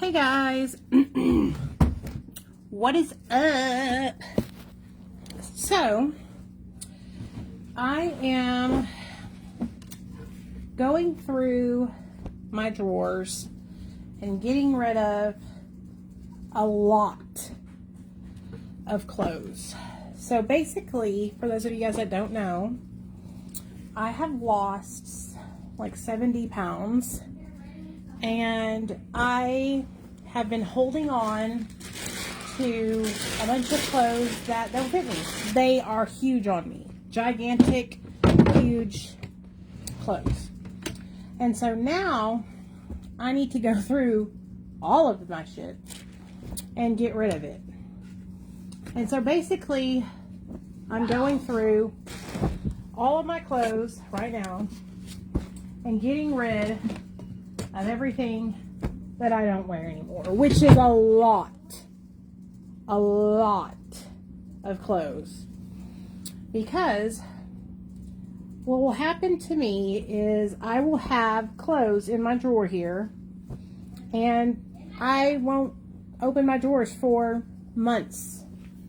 Hey guys, what is up? So, I am going through my drawers and getting rid of a lot of clothes. So basically, for those of you guys that don't know, I have lost like 70 pounds. And I have been holding on to a bunch of clothes that don't fit me. They are huge on me. Gigantic, huge clothes. And so now I need to go through all of my shit and get rid of it. And so basically I'm going through all of my clothes right now and getting rid of everything that I don't wear anymore, which is a lot of clothes. Because what will happen to me is I will have clothes in my drawer here and I won't open my drawers for months.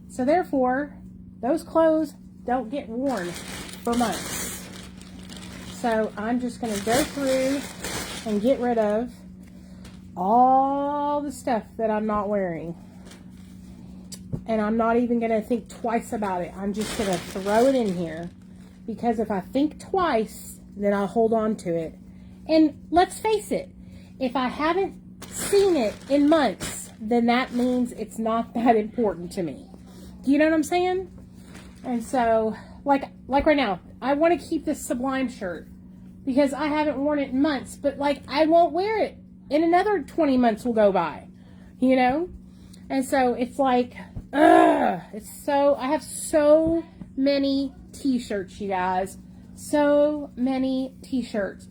So therefore, those clothes don't get worn for months. So I'm just going to go through and get rid of all the stuff that I'm not wearing. And I'm not even going to think twice about it. I'm just going to throw it in here. Because if I think twice, then I'll hold on to it. And let's face it, if I haven't seen it in months, then that means it's not that important to me. Do you know what I'm saying? And so, like right now, I want to keep this Sublime shirt. Because I haven't worn it in months. But, like, I won't wear it. And another 20 months will go by. You know? And so, it's like, it's so, I have so many t-shirts, you guys. So many t-shirts.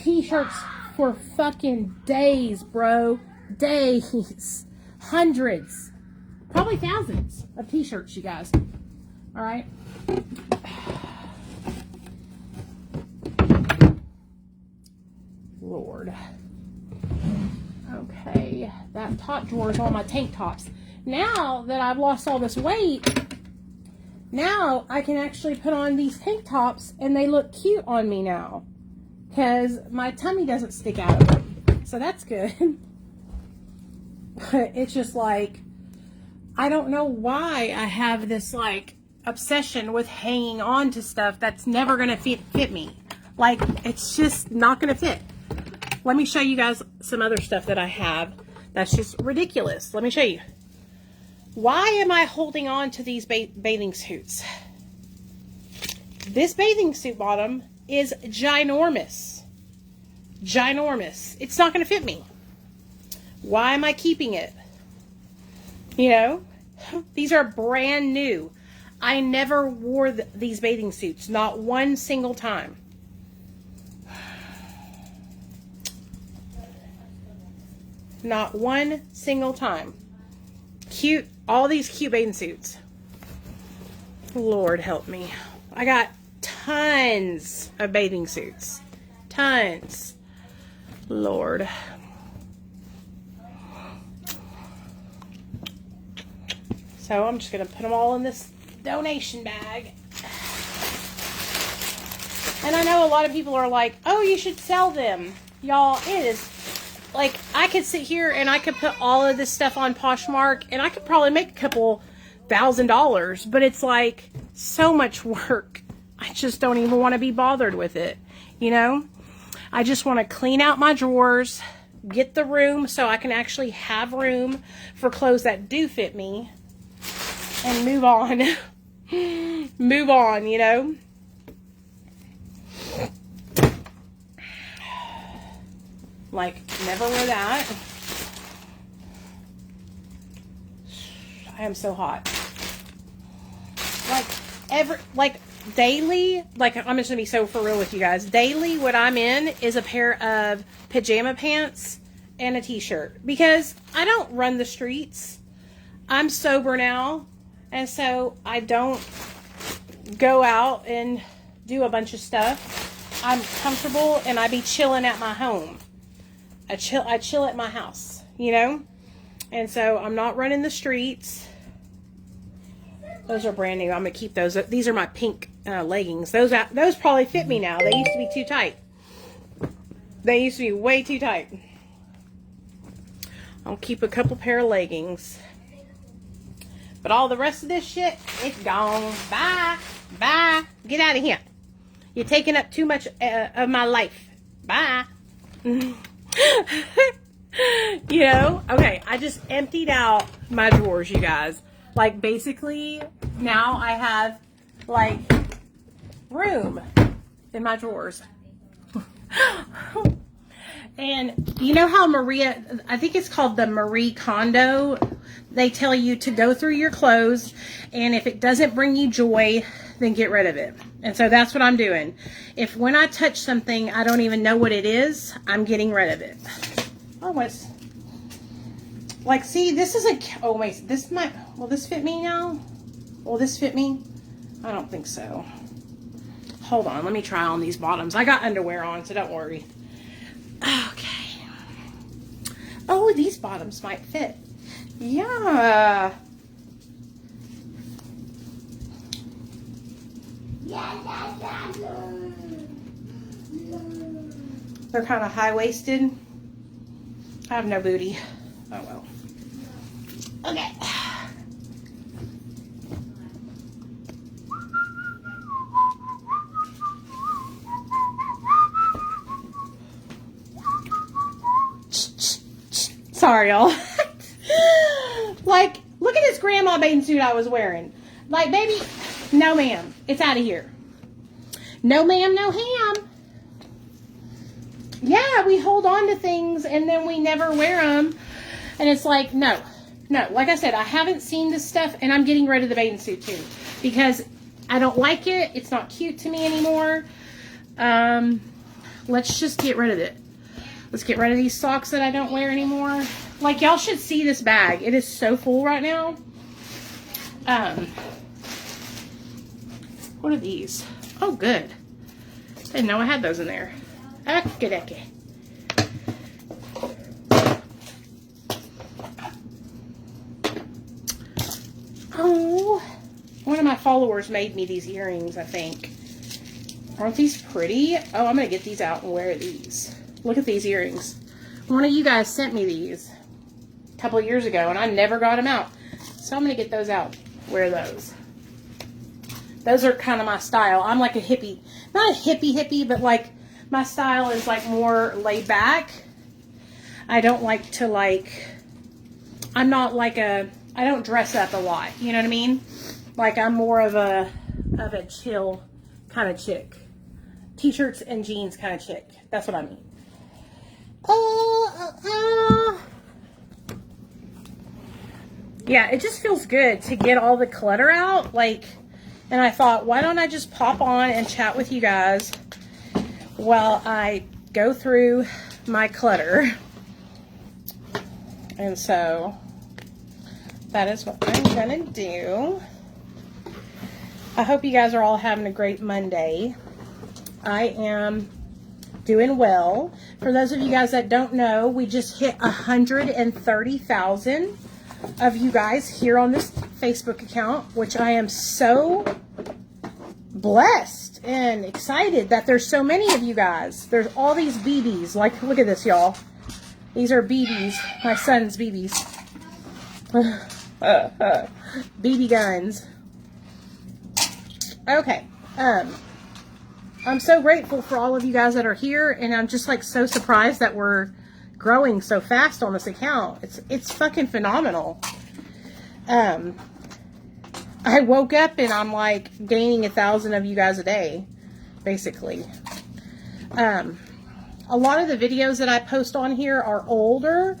T-shirts for fucking days, bro. Days. Hundreds. Probably thousands of t-shirts, you guys. Alright? Lord. Okay, that top drawer is all my tank tops. Now that I've lost all this weight, now I can actually put on these tank tops and they look cute on me now. Because my tummy doesn't stick out of them. So that's good. But it's just like, I don't know why I have this like obsession with hanging on to stuff that's never going to fit me. Like, it's just not going to fit. Let me show you guys some other stuff that I have that's just ridiculous. Let me show you. Why am I holding on to these bathing suits? This bathing suit bottom is ginormous. Ginormous. It's not going to fit me. Why am I keeping it? You know, these are brand new. I never wore these bathing suits. Not one single time. Not one single time. Cute. All these cute bathing suits. Lord help me. I got tons of bathing suits. Tons. Lord. So I'm just going to put them all in this donation bag. And I know a lot of people are like, oh, you should sell them. Y'all, it is... Like, I could sit here and I could put all of this stuff on Poshmark and I could probably make a couple $1,000, but it's like so much work. I just don't even want to be bothered with it, you know? I just want to clean out my drawers, get the room so I can actually have room for clothes that do fit me, and move on. Move on, you know? Like, never wear that. I am so hot. Like, daily, like, I'm just gonna be so for real with you guys. Daily, what I'm in is a pair of pajama pants and a t-shirt. Because I don't run the streets. I'm sober now. And so, I don't go out and do a bunch of stuff. I'm comfortable and I be chilling at my home. I chill at my house, you know? And so I'm not running the streets. Those are brand new. I'm going to keep those. These are my pink leggings. Those probably fit me now. They used to be too tight. They used to be way too tight. I'll keep a couple pair of leggings. But all the rest of this shit, it's gone. Bye. Bye. Get out of here. You're taking up too much of my life. Bye. You know? Okay, I just emptied out my drawers, you guys. Like, basically, now I have, like, room in my drawers. And you know how Maria, I think it's called the Marie Kondo, they tell you to go through your clothes, and if it doesn't bring you joy, then get rid of it. And so that's what I'm doing. If when I touch something, I don't even know what it is, I'm getting rid of it. Oh, what's, like, see, this is a, oh wait, this might, will this fit me now? Will this fit me? I don't think so. Hold on, let me try on these bottoms. I got underwear on, so don't worry. Okay. Oh, these bottoms might fit. Yeah. They're kind of high-waisted. I have no booty. Oh, well. Okay. Sorry, y'all. Like, look at this grandma bathing suit I was wearing. Like, baby, no ma'am. It's out of here. No ma'am, no ham. Yeah, we hold on to things and then we never wear them. And it's like, no. No, like I said, I haven't seen this stuff and I'm getting rid of the bathing suit too. Because I don't like it. It's not cute to me anymore. Let's just get rid of it. Let's get rid of these socks that I don't wear anymore. Like, y'all should see this bag. It is so full right now. What are these? Oh, good. Didn't know I had those in there. Okay. Oh, one of my followers made me these earrings, I think. Aren't these pretty? Oh, I'm going to get these out and wear these. Look at these earrings. One of you guys sent me these a couple of years ago, and I never got them out. So I'm going to get those out. Wear those. Those are kind of my style. I'm like a hippie. Not a hippie, but like my style is like more laid back. I don't like to like, I'm not like a, I don't dress up a lot. You know what I mean? Like I'm more of a chill kind of chick. T-shirts and jeans kind of chick. That's what I mean. Yeah, it just feels good to get all the clutter out. Like, and I thought, why don't I just pop on and chat with you guys while I go through my clutter. And so that is what I'm gonna do. I hope you guys are all having a great Monday. I am doing well. For those of you guys that don't know, we just hit 130,000 of you guys here on this Facebook account, which I am so blessed and excited that there's so many of you guys. There's all these BBs. Like, look at this, y'all. These are BBs. My son's BBs. BB guns. Okay. I'm so grateful for all of you guys that are here, and I'm just like so surprised that we're growing so fast on this account. It's fucking phenomenal. I woke up and I'm like gaining 1,000 of you guys a day, basically. A lot of the videos that I post on here are older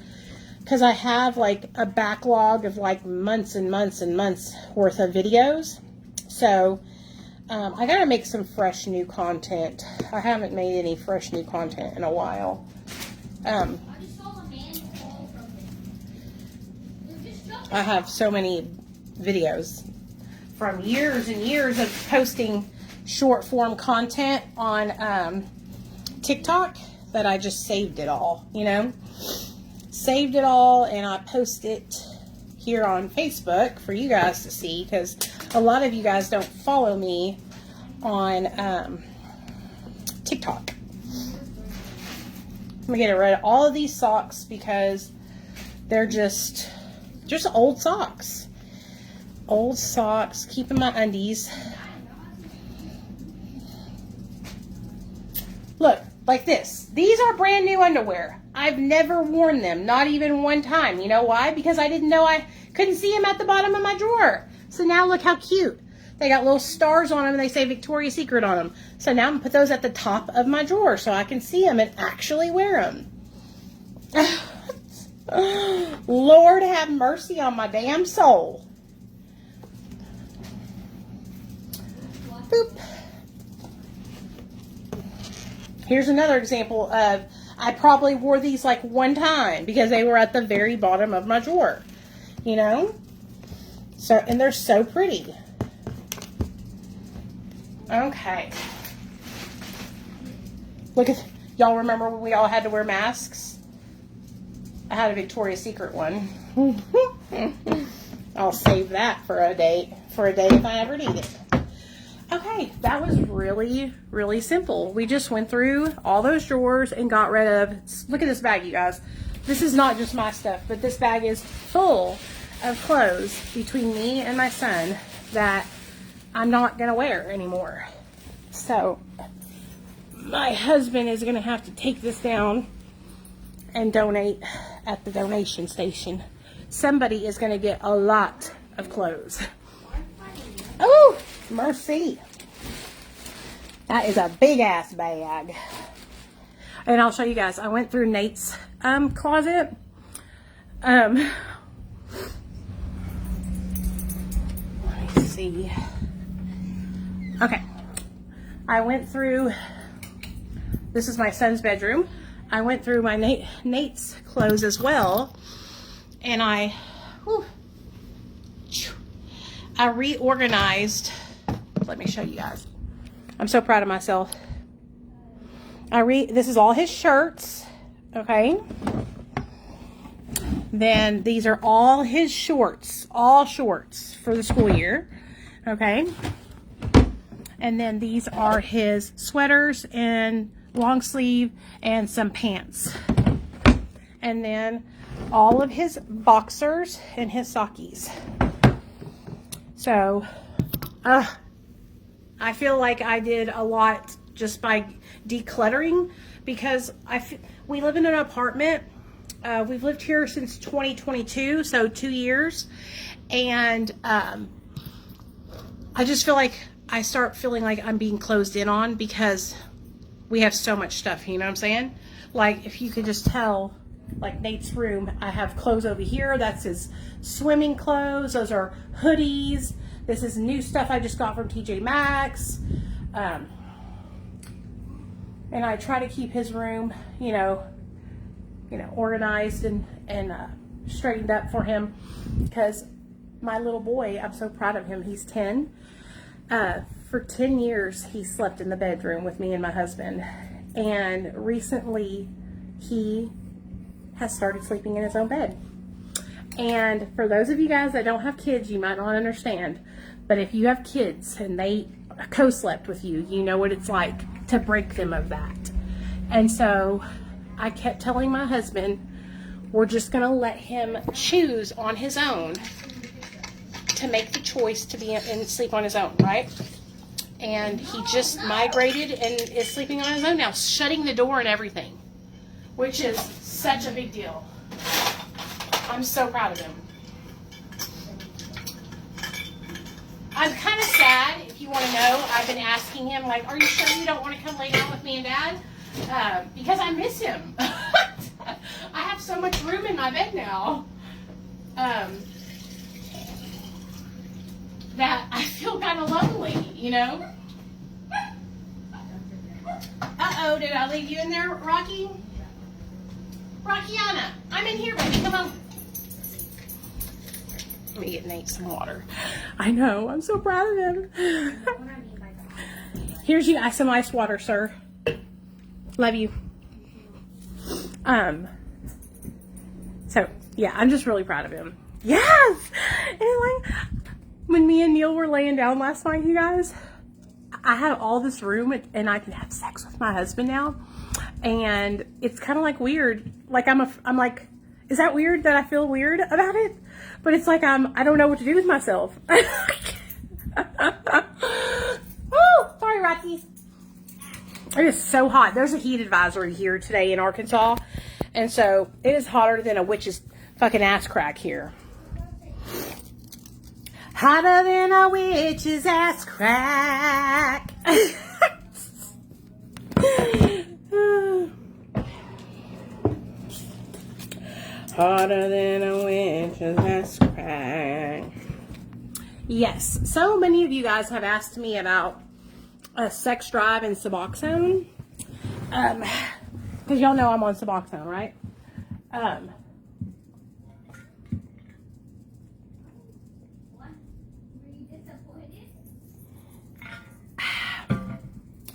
because I have like a backlog of like months and months and months worth of videos. So I gotta make some fresh new content. I haven't made any fresh new content in a while. I have so many videos from years and years of posting short form content on TikTok that I just saved it all, you know? saved it all, and I post it here on Facebook for you guys to see, because a lot of you guys don't follow me on TikTok. I'm gonna get rid of all of these socks because they're just old socks. Old socks, keeping my undies. Look, like this. These are brand new underwear. I've never worn them, not even one time. You know why? Because I didn't know I couldn't see them at the bottom of my drawer. So now look how cute. They got little stars on them and they say Victoria's Secret on them. So now I'm going to put those at the top of my drawer so I can see them and actually wear them. Lord have mercy on my damn soul. Boop. Here's another example of, I probably wore these like one time because they were at the very bottom of my drawer, you know? So, and they're so pretty. Okay. Look at, y'all remember when we all had to wear masks? I had a Victoria's Secret one. I'll save that for a day if I ever need it. Okay, that was really, really simple. We just went through all those drawers and got rid of, look at this bag, you guys. This is not just my stuff, but this bag is full of clothes between me and my son that I'm not going to wear anymore. So, my husband is going to have to take this down and donate at the donation station. Somebody is going to get a lot of clothes. Oh, mercy. That is a big ass bag. And I'll show you guys. I went through Nate's closet. Let me see. Okay. I went through, this is my son's bedroom. I went through my Nate's clothes as well. And I reorganized. Let me show you guys. I'm so proud of myself. This is all his shirts, okay? Then these are all his shorts, all shorts for the school year, okay? And then these are his sweaters and long sleeve and some pants. And then all of his boxers and his sockies. So, I feel like I did a lot just by decluttering, because we live in an apartment. We've lived here since 2022, so 2 years. And I just feel like I start feeling like I'm being closed in on because we have so much stuff, you know what I'm saying? Like, if you could just tell, like Nate's room, I have clothes over here. That's his swimming clothes. Those are hoodies. This is new stuff I just got from TJ Maxx. And I try to keep his room, you know, organized and straightened up for him, because my little boy, I'm so proud of him. He's 10. For 10 years, he slept in the bedroom with me and my husband. And recently, he has started sleeping in his own bed. And for those of you guys that don't have kids, you might not understand. But if you have kids and they co-slept with you, you know what it's like to break them of that. And so I kept telling my husband, we're just going to let him choose on his own to make the choice to be and sleep on his own, right? And he just migrated and is sleeping on his own now, shutting the door and everything, which is such a big deal. I'm so proud of him. I'm kind of sad, if you want to know. I've been asking him, like, are you sure you don't want to come lay down with me and Dad? Because I miss him. I have so much room in my bed now that I feel kind of lonely, you know? Uh-oh, did I leave you in there, Rocky? Rockiana, I'm in here, baby. Come on. Let me get Nate some water. I know. I'm so proud of him. Here's you some ice water, sir. Love you. So, yeah, I'm just really proud of him. Yes! And like, when me and Neil were laying down last night, you guys, I had all this room and I can have sex with my husband now. And it's kind of like weird. Like, I'm like, is that weird that I feel weird about it? But it's like, I don't know what to do with myself. Oh, sorry, Rockies. It is so hot. There's a heat advisory here today in Arkansas. And so it is hotter than a witch's fucking ass crack here. Hotter than a witch's ass crack. Hotter than a witch's ass crack. Yes, so many of you guys have asked me about a sex drive and Suboxone. Because y'all know I'm on Suboxone, right?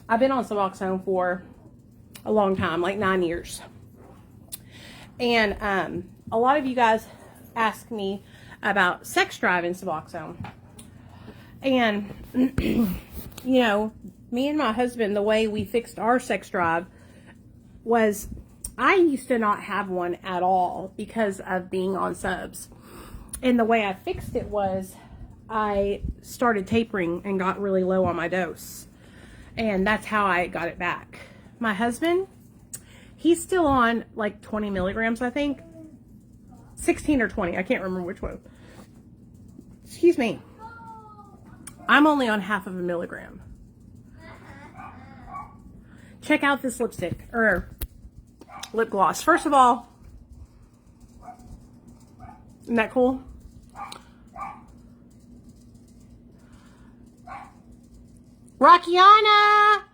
I've been on Suboxone for a long time, like 9 years. And a lot of you guys ask me about sex drive and Suboxone. And, you know, me and my husband, the way we fixed our sex drive was I used to not have one at all because of being on subs. And the way I fixed it was I started tapering and got really low on my dose. And that's how I got it back. My husband, he's still on like 20 milligrams, I think. 16 or 20. I can't remember which one. Excuse me. I'm only on half of a milligram. Check out this lipstick or lip gloss. First of all, isn't that cool? Rockiana!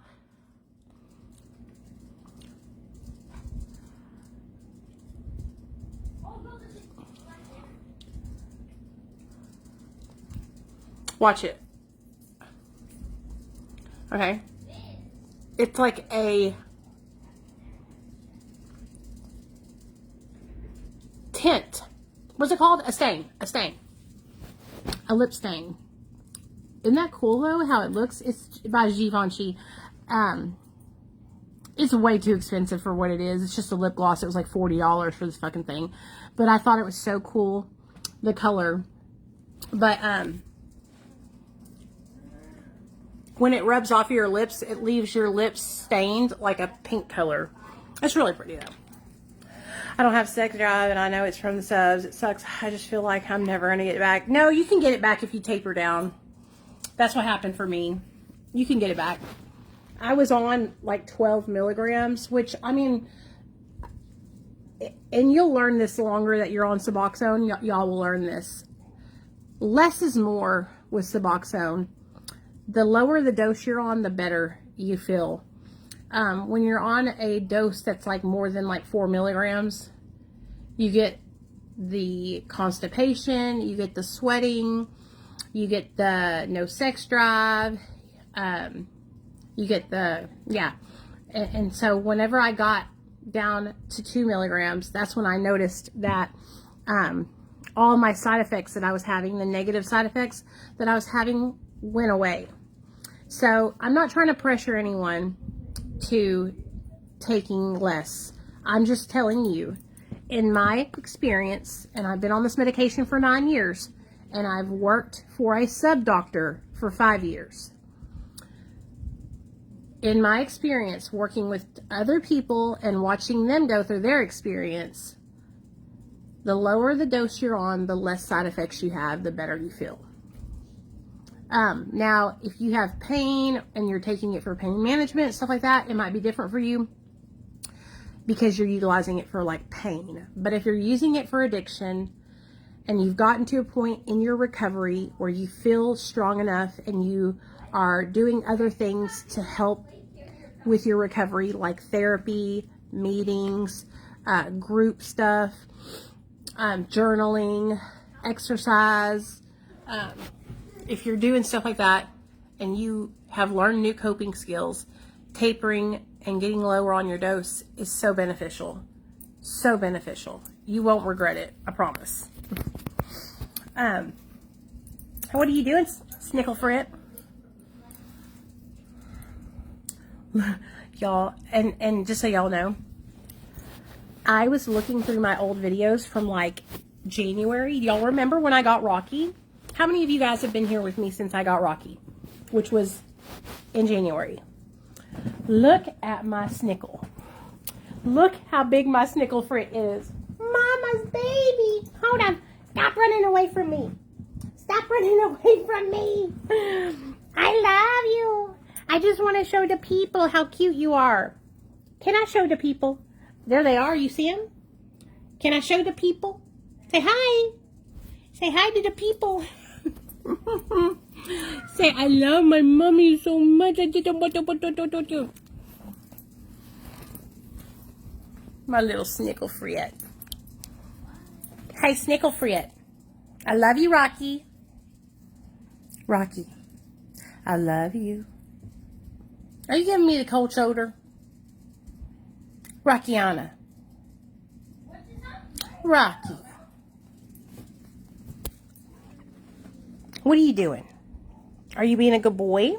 Watch it. Okay. It's like a tint. What's it called? A stain. A stain. A lip stain. Isn't that cool though, how it looks? It's by Givenchy. It's way too expensive for what it is. It's just a lip gloss. It was like $40 for this fucking thing. But I thought it was so cool, the color. But when it rubs off your lips, it leaves your lips stained like a pink color. It's really pretty though. I don't have sex drive and I know it's from the subs. It sucks. I just feel like I'm never going to get it back. No, you can get it back if you taper down. That's what happened for me. You can get it back. I was on like 12 milligrams, which, I mean, and you'll learn this the longer that you're on Suboxone. Y'all will learn this. Less is more with Suboxone. The lower the dose you're on, the better you feel. When you're on a dose that's like more than like 4 milligrams, you get the constipation, you get the sweating, you get the no sex drive, you get the, yeah. And so whenever I got down to 2 milligrams, that's when I noticed that all my side effects that I was having, the negative side effects that I was having, went away. So I'm not trying to pressure anyone to taking less. I'm just telling you, in my experience, and I've been on this medication for 9 years, and I've worked for a sub doctor for 5 years. In my experience, working with other people and watching them go through their experience, the lower the dose you're on, the less side effects you have, the better you feel. Now, if you have pain and you're taking it for pain management, stuff like that, it might be different for you because you're utilizing it for like pain. But if you're using it for addiction and you've gotten to a point in your recovery where you feel strong enough and you are doing other things to help with your recovery, like therapy, meetings, group stuff, journaling, exercise, if you're doing stuff like that and you have learned new coping skills, tapering and getting lower on your dose is so beneficial. So beneficial. You won't regret it. I promise. What are you doing, Snickle Frit? Y'all, and just so y'all know, I was looking through my old videos from like January. Y'all remember when I got Rocky? How many of you guys have been here with me since I got Rocky? Which was in January. Look at my Snickle. Look how big my Snickle Frit is. Mama's baby. Hold on. Stop running away from me. Stop running away from me. I love you. I just want to show the people how cute you are. Can I show the people? There they are. You see them? Can I show the people? Say hi. Say hi to the people. Say, I love my mommy so much. My little Snickle Frit. Hey, Snickle Frit. I love you, Rocky. Rocky, I love you. Are you giving me the cold shoulder? Rockiana. Rocky. What are you doing? Are you being a good boy?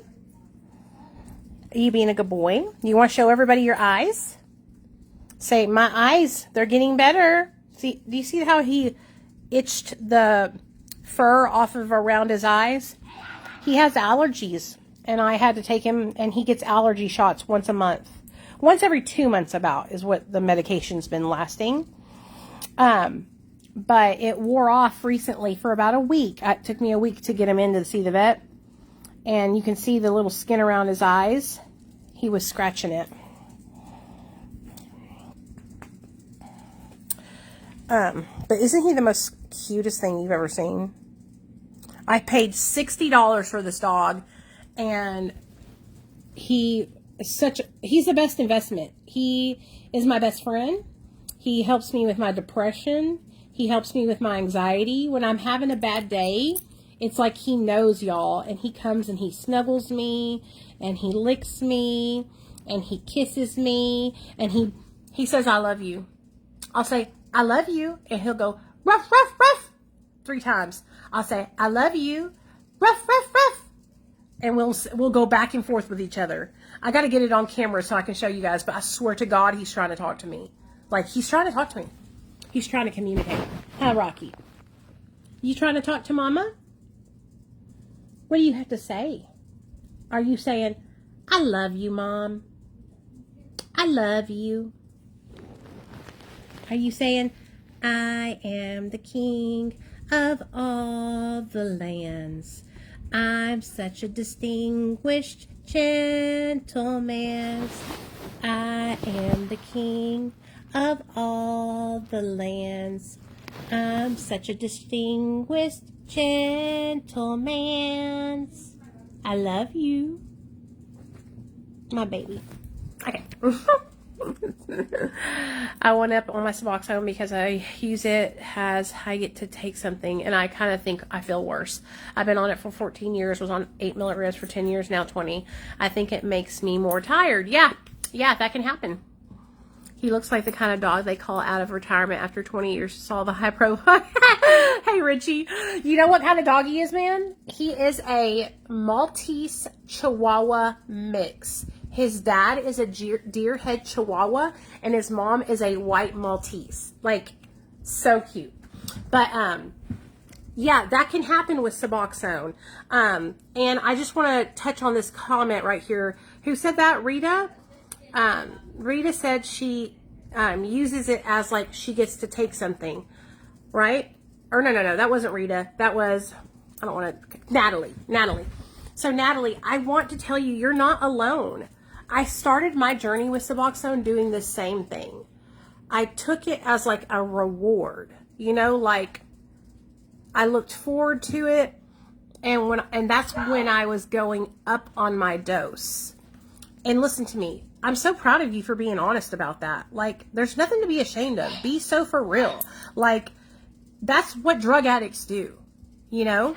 Are you being a good boy? You want to show everybody your eyes? Say, my eyes, they're getting better. See, do you see how he itched the fur off of around his eyes? He has allergies, and I had to take him, and he gets allergy shots once a month. Once every 2 months about is what the medication's been lasting. But it wore off recently for about a week. It took me a week to get him in to see the vet. And you can see the little skin around his eyes. He was scratching it. But isn't he the most cutest thing you've ever seen? I paid $60 for this dog, and he's the best investment. He is my best friend. He helps me with my depression. He helps me with my anxiety. When I'm having a bad day, it's like he knows, y'all, and he comes and he snuggles me, and he licks me, and he kisses me, and he says, I love you. I'll say, I love you, and he'll go, ruff, ruff, ruff, 3 times. I'll say, I love you, ruff, ruff, ruff, and we'll go back and forth with each other. I got to get it on camera so I can show you guys, but I swear to God, he's trying to talk to me. Like, he's trying to talk to me. He's trying to communicate. Hi, Rocky. You trying to talk to Mama? What do you have to say? Are you saying, I love you, Mom? I love you. Are you saying, I am the king of all the lands. I'm such a distinguished gentleman. I am the king of all the lands. I'm such a distinguished gentleman. I love you, my baby. Okay. I went up on my Suboxone because I use it as I get to take something, and I kind of think I feel worse. I've been on it for 14 years, was on 8 milligrams for 10 years, now 20. I think it makes me more tired. Yeah, that can happen. He looks like the kind of dog they call out of retirement after 20 years to solve a high profile. Hey, Richie. You know what kind of dog he is, man? He is a Maltese Chihuahua mix. His dad is a deer head Chihuahua, and his mom is a white Maltese. Like, so cute. But, yeah, that can happen with Suboxone. And I just want to touch on this comment right here. Who said that? Rita? Rita said she uses it as, like, she gets to take something, right? Or no, that wasn't Rita. That was, I don't want to, Natalie. So, Natalie, I want to tell you, you're not alone. I started my journey with Suboxone doing the same thing. I took it as like a reward, you know, like I looked forward to it, and that's when I was going up on my dose. And listen to me, I'm so proud of you for being honest about that. Like, there's nothing to be ashamed of. Be so for real. Like, that's what drug addicts do, you know?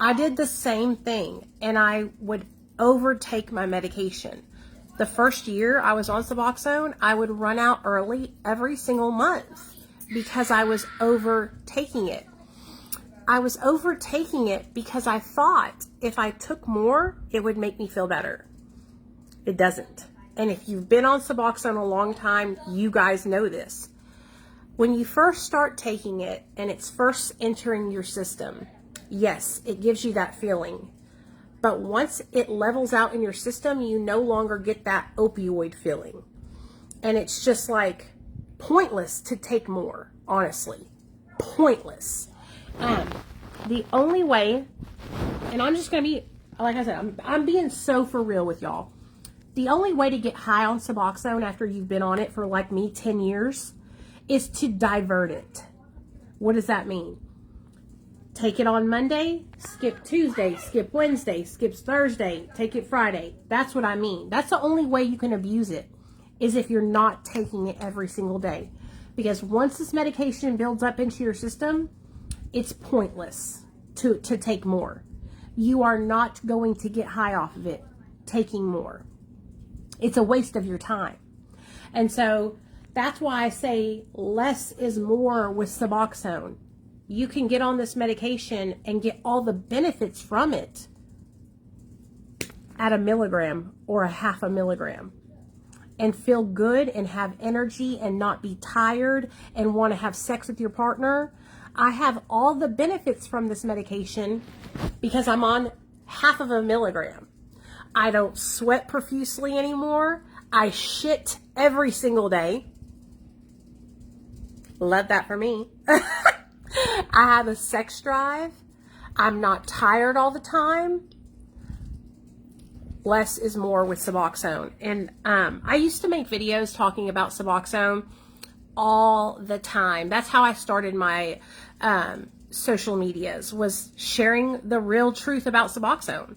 I did the same thing, and I would overtake my medication. The first year I was on Suboxone, I would run out early every single month because I was overtaking it. I was overtaking it because I thought if I took more, it would make me feel better. It doesn't. And if you've been on Suboxone a long time, you guys know this. When you first start taking it and it's first entering your system, yes, it gives you that feeling. But once it levels out in your system, you no longer get that opioid feeling. And it's just like pointless to take more, honestly. Pointless. The only way, and I'm just going to be, like I said, I'm being so for real with y'all. The only way to get high on Suboxone after you've been on it for, like me, 10 years is to divert it. What does that mean? Take it on Monday, skip Tuesday, skip Wednesday, skips Thursday, take it Friday. That's what I mean. That's the only way you can abuse it, is if you're not taking it every single day. Because once this medication builds up into your system, it's pointless to take more. You are not going to get high off of it taking more. It's a waste of your time. And so that's why I say less is more with Suboxone. You can get on this medication and get all the benefits from it at 1 milligram or 0.5 milligram and feel good and have energy and not be tired and want to have sex with your partner. I have all the benefits from this medication because I'm on 0.5 milligram. I don't sweat profusely anymore. I shit every single day. Love that for me. I have a sex drive. I'm not tired all the time. Less is more with Suboxone. And I used to make videos talking about Suboxone all the time. That's how I started my social medias, was sharing the real truth about Suboxone.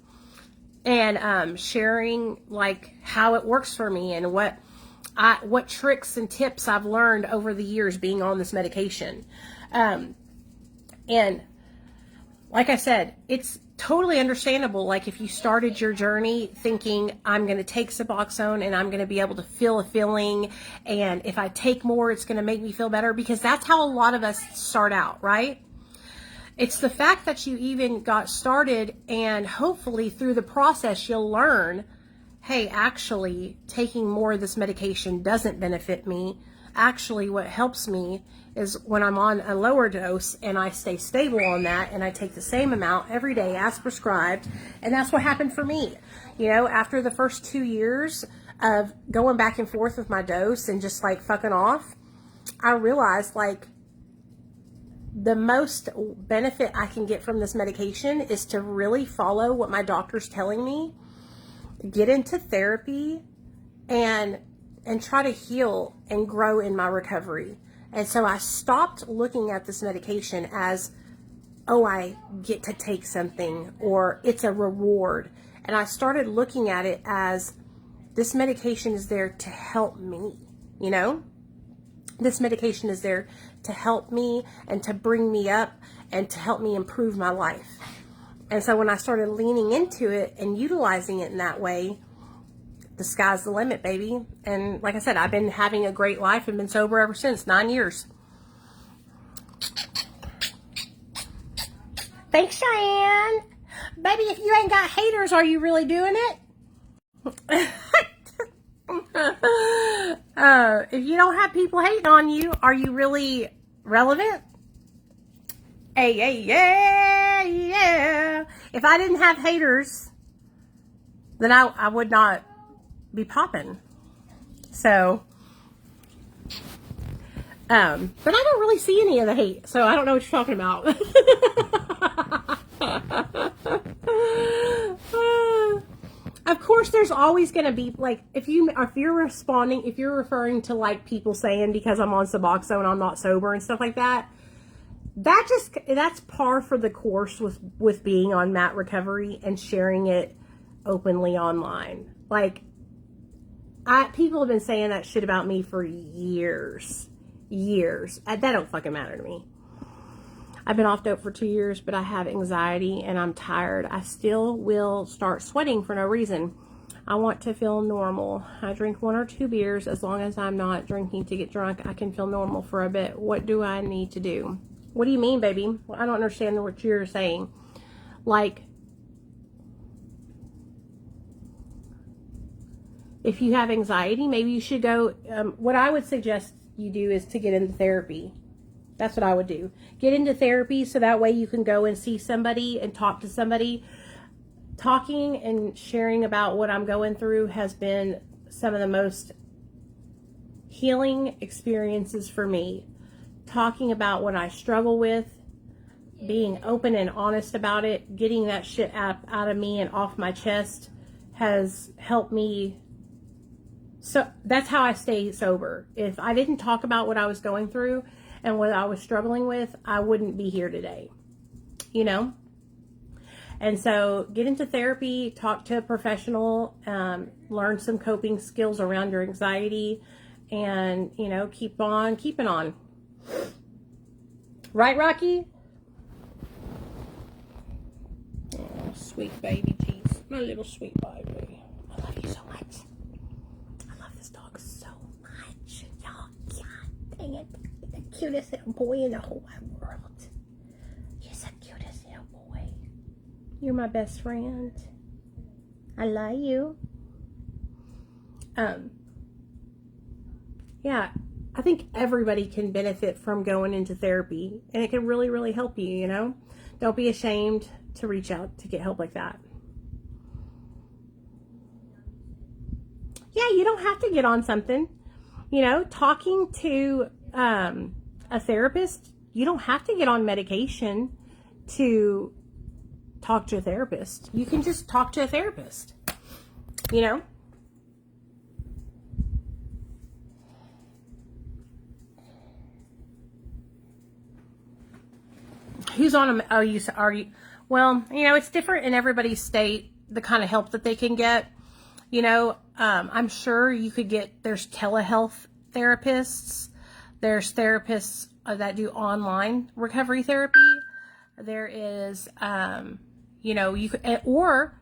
And sharing like how it works for me and what tricks and tips I've learned over the years being on this medication. And like I said, it's totally understandable. Like if you started your journey thinking I'm going to take Suboxone and I'm going to be able to feel a feeling, and if I take more, it's going to make me feel better, because that's how a lot of us start out, right? It's the fact that you even got started, and hopefully through the process you'll learn, hey, actually taking more of this medication doesn't benefit me. Actually, what helps me is when I'm on a lower dose and I stay stable on that and I take the same amount every day as prescribed. And that's what happened for me. You know, after the first 2 years of going back and forth with my dose and just like fucking off, I realized like the most benefit I can get from this medication is to really follow what my doctor's telling me, get into therapy, and try to heal and grow in my recovery. And so I stopped looking at this medication as, oh, I get to take something or it's a reward. And I started looking at it as, this medication is there to help me, you know? This medication is there to help me and to bring me up and to help me improve my life. And so when I started leaning into it and utilizing it in that way, the sky's the limit, baby. And like I said, I've been having a great life and been sober ever since, 9 years. Thanks, Cheyenne. Baby, if you ain't got haters, are you really doing it? If you don't have people hating on you, are you really relevant? Hey, hey, yeah, yeah. If I didn't have haters, then I would not be popping. So, but I don't really see any of the hate, so I don't know what you're talking about. Of course, there's always going to be, like, if you're referring to, like, people saying because I'm on Suboxone, I'm not sober and stuff like that, that's par for the course with being on Matt Recovery and sharing it openly online. Like, people have been saying that shit about me for years. That don't fucking matter to me. I've been off dope for 2 years, but I have anxiety and I'm tired. I still will start sweating for no reason. I want to feel normal. I drink 1 or 2 beers. As long as I'm not drinking to get drunk, I can feel normal for a bit. What do I need to do? What do you mean, baby? I don't understand what you're saying. Like, if you have anxiety, maybe you should go, what I would suggest you do is to get into therapy. That's what I would do. Get into therapy so that way you can go and see somebody and talk to somebody. Talking and sharing about what I'm going through has been some of the most healing experiences for me. Talking about what I struggle with, being open and honest about it, getting that shit out of me and off my chest has helped me. So that's how I stay sober. If I didn't talk about what I was going through and what I was struggling with, I wouldn't be here today, you know? And so get into therapy, talk to a professional, learn some coping skills around your anxiety, and, you know, keep on keeping on. Right, Rocky? Oh, sweet baby teeth. My little sweet baby. I love you so much. I love this dog so much. Y'all, God dang it. The cutest little boy in the whole wide world. He's the cutest little boy. You're my best friend. I love you. Yeah, I think everybody can benefit from going into therapy, and it can really, really help you, you know? Don't be ashamed to reach out to get help like that. Yeah, you don't have to get on something. You know, talking to a therapist, you don't have to get on medication to talk to a therapist. You can just talk to a therapist, you know? Who's on a, are you, well, you know, it's different in everybody's state, the kind of help that they can get. You know, I'm sure you could get, there's telehealth therapists. There's therapists that do online recovery therapy. There is, you know, you could, or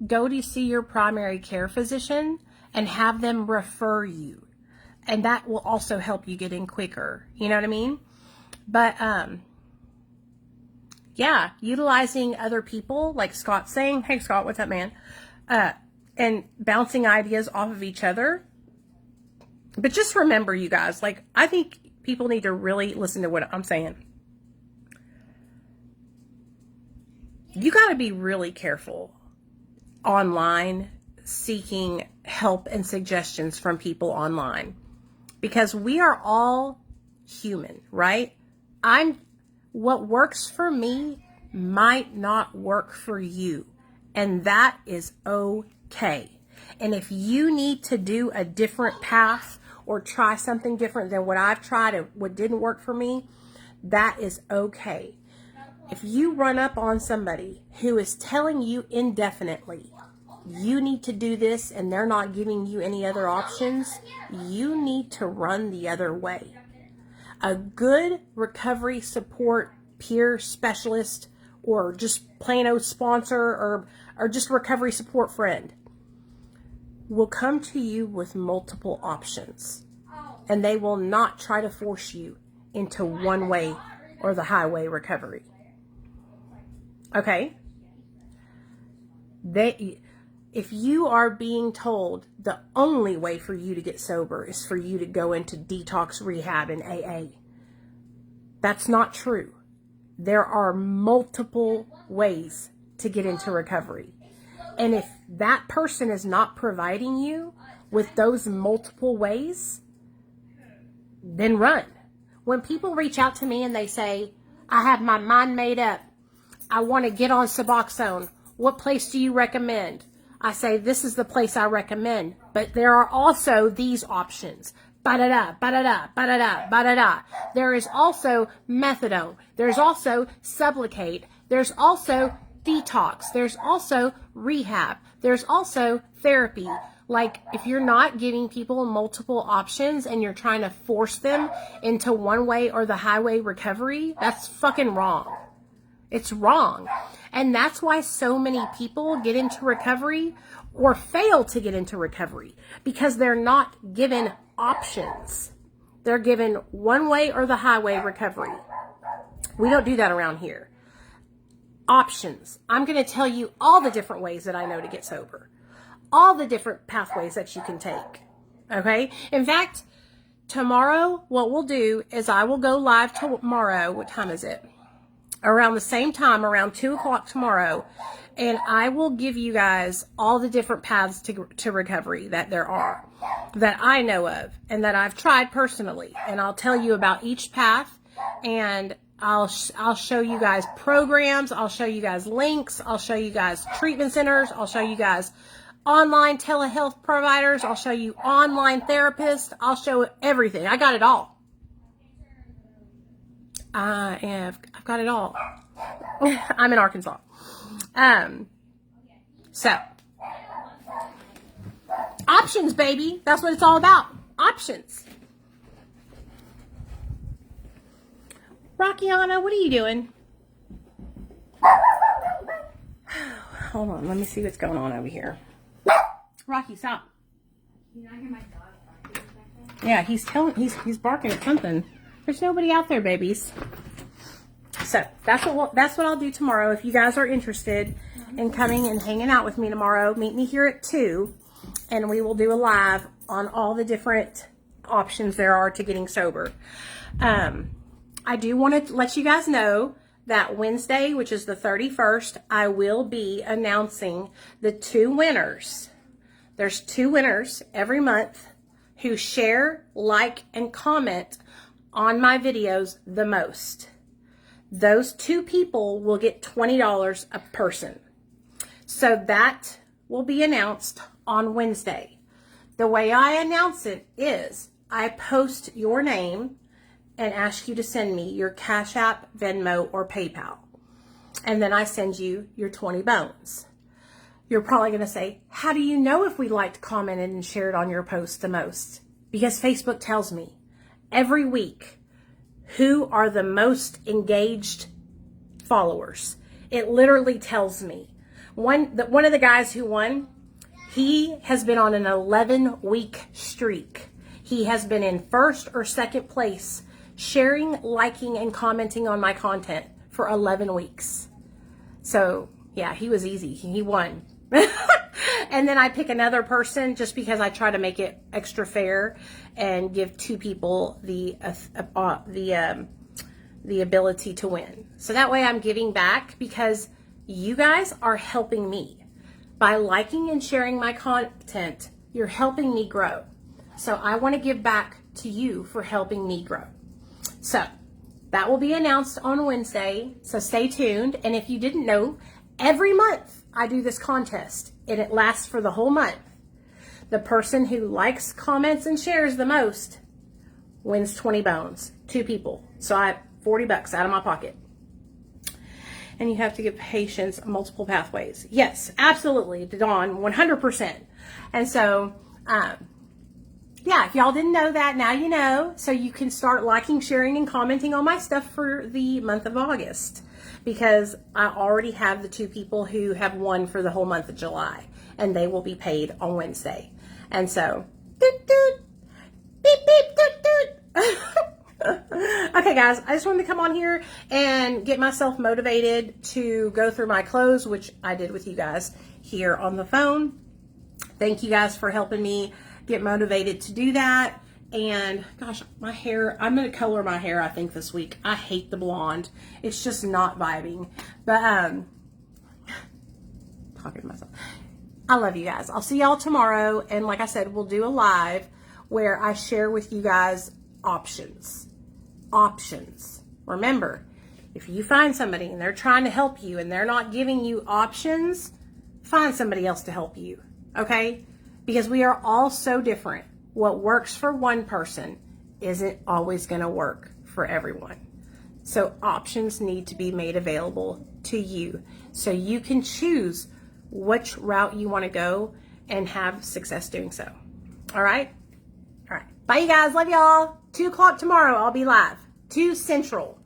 go to see your primary care physician and have them refer you. And that will also help you get in quicker. You know what I mean? But, yeah, utilizing other people, like Scott's saying, hey Scott, what's up, man? And bouncing ideas off of each other. But just remember, you guys, like, I think people need to really listen to what I'm saying. You got to be really careful online seeking help and suggestions from people online, because we are all human, right? What works for me might not work for you, and that is okay. And if you need to do a different path or try something different than what I've tried and what didn't work for me, that is okay. If you run up on somebody who is telling you indefinitely, you need to do this, and they're not giving you any other options, you need to run the other way. A good recovery support peer specialist, or just plain old sponsor, or just recovery support friend, will come to you with multiple options, and they will not try to force you into one way or the highway recovery. Okay? If you are being told the only way for you to get sober is for you to go into detox rehab and AA, that's not true. There are multiple ways to get into recovery. And if that person is not providing you with those multiple ways, then run. When people reach out to me and they say, I have my mind made up, I want to get on Suboxone, what place do you recommend? I say, this is the place I recommend, but there are also these options. Ba-da-da, ba-da-da, ba-da-da, ba-da-da. There is also methadone. There's also Sublocade. There's also detox. There's also rehab. There's also therapy. Like, if you're not giving people multiple options and you're trying to force them into one way or the highway recovery, that's fucking wrong. It's wrong. And that's why so many people get into recovery or fail to get into recovery because they're not given options. They're given one way or the highway recovery. We don't do that around here. Options. I'm going to tell you all the different ways that I know to get sober. All the different pathways that you can take. Okay? In fact, tomorrow, what we'll do is I will go live tomorrow. What time is it? Around the same time, around 2 o'clock tomorrow. And I will give you guys all the different paths to recovery that there are, that I know of, and that I've tried personally. And I'll tell you about each path, and I'll show you guys programs. I'll show you guys links. I'll show you guys treatment centers. I'll show you guys online telehealth providers. I'll show you online therapists. I'll show everything. I got it all. I've got it all. I'm in Arkansas. So options, baby. That's what it's all about. Options. Rockiana, what are you doing? Hold on, let me see what's going on over here. Rocky, stop. You know, I hear my dog barking back there. Yeah, he's barking at something. There's nobody out there, babies. So that's what I'll do tomorrow. If you guys are interested in coming and hanging out with me tomorrow, meet me here at 2, and we will do a live on all the different options there are to getting sober. I do want to let you guys know that Wednesday, which is the 31st, I will be announcing the 2 winners. There's 2 winners every month who share, like, and comment on my videos the most. Those 2 people will get $20 a person. So that will be announced on Wednesday. The way I announce it is I post your name and ask you to send me your Cash App, Venmo, or PayPal. And then I send you your 20 bones. You're probably going to say, how do you know if we liked, commented, and shared on your post the most? Because Facebook tells me every week who are the most engaged followers. It literally tells me. One of the guys who won, he has been on an 11-week streak. He has been in 1st or 2nd place, sharing, liking, and commenting on my content for 11 weeks. So, yeah, he was easy. He won. And then I pick another person just because I try to make it extra fair and give 2 people the ability to win. So that way I'm giving back because you guys are helping me. By liking and sharing my content, you're helping me grow. So I want to give back to you for helping me grow. So that will be announced on Wednesday. So stay tuned. And if you didn't know, every month I do this contest and it lasts for the whole month. The person who likes, comments, and shares the most wins 20 bones. 2 people. So I have $40 out of my pocket. And you have to give patients multiple pathways. Yes, absolutely, Dawn, 100%. And so, yeah, if y'all didn't know that, now you know. So you can start liking, sharing, and commenting on my stuff for the month of August. Because I already have the 2 people who have won for the whole month of July. And they will be paid on Wednesday. And so, doot, doot, beep, beep, doot, doot. Okay, guys, I just wanted to come on here and get myself motivated to go through my clothes, which I did with you guys here on the phone. Thank you guys for helping me get motivated to do that. And gosh, my hair, I'm going to color my hair, I think, this week. I hate the blonde. It's just not vibing. But, talking to myself. I love you guys. I'll see y'all tomorrow. And like I said, we'll do a live where I share with you guys options. Options. Remember, if you find somebody and they're trying to help you and they're not giving you options, find somebody else to help you. Okay? Because we are all so different. What works for one person isn't always going to work for everyone. So options need to be made available to you so you can choose which route you want to go and have success doing so. All right? All right. Bye, you guys. Love y'all. 2 o'clock tomorrow. I'll be live. 2 Central.